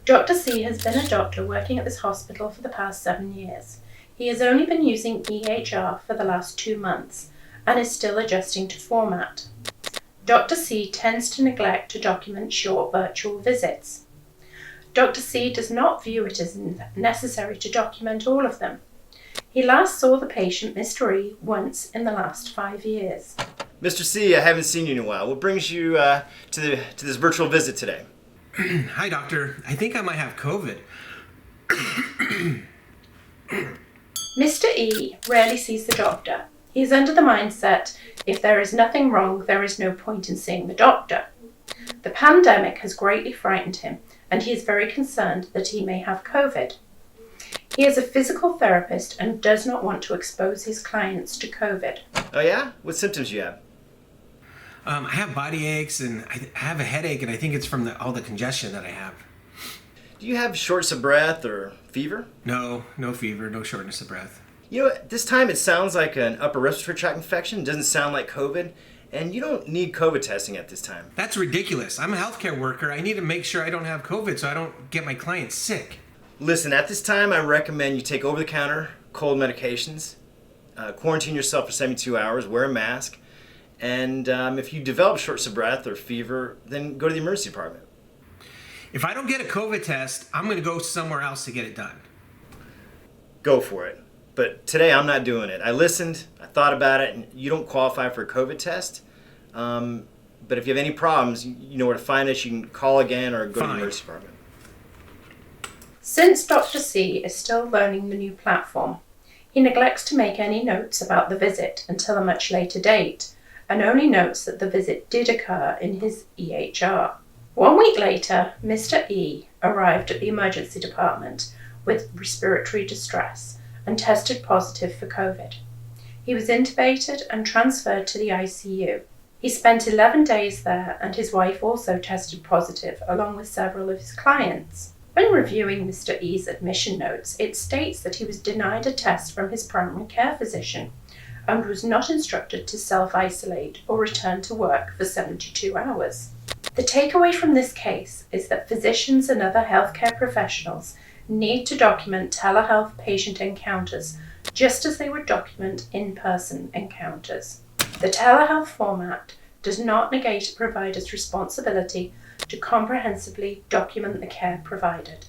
Dr. C has been a doctor working at this hospital for the past 7 years. He has only been using EHR for the last 2 months and is still adjusting to format. Dr. C tends to neglect to document short virtual visits. Dr. C does not view it as necessary to document all of them. He last saw the patient, Mr. E, once in the last 5 years. Mr. C, I haven't seen you in a while. What brings you to this virtual visit today? Hi, doctor. I think I might have COVID. Mr. E rarely sees the doctor. He is under the mindset, if there is nothing wrong, there is no point in seeing the doctor. The pandemic has greatly frightened him, and he is very concerned that he may have COVID. He is a physical therapist and does not want to expose his clients to COVID. Oh yeah? What symptoms do you have? I have body aches and I have a headache, and I think it's from all the congestion that I have. Do you have shortness of breath or fever? No fever, no shortness of breath. You know, at this time it sounds like an upper respiratory tract infection. It doesn't sound like COVID. And you don't need COVID testing at this time. That's ridiculous. I'm a healthcare worker. I need to make sure I don't have COVID so I don't get my clients sick. Listen, at this time I recommend you take over-the-counter cold medications, quarantine yourself for 72 hours, wear a mask, and if you develop shortness of breath or fever, then go to the emergency department. If I don't get a COVID test, I'm going to go somewhere else to get it done. Go for it. But today I'm not doing it. I listened, I thought about it, and you don't qualify for a COVID test. But if you have any problems, you know where to find us. You can call again or go to the emergency department. Since Dr. C is still learning the new platform, he neglects to make any notes about the visit until a much later date, and only notes that the visit did occur in his EHR. 1 week later, Mr. E arrived at the emergency department with respiratory distress and tested positive for COVID. He was intubated and transferred to the ICU. He spent 11 days there, and his wife also tested positive, along with several of his clients. When reviewing Mr. E's admission notes, it states that he was denied a test from his primary care physician and was not instructed to self-isolate or return to work for 72 hours. The takeaway from this case is that physicians and other healthcare professionals need to document telehealth patient encounters just as they would document in-person encounters. The telehealth format does not negate a provider's responsibility to comprehensively document the care provided.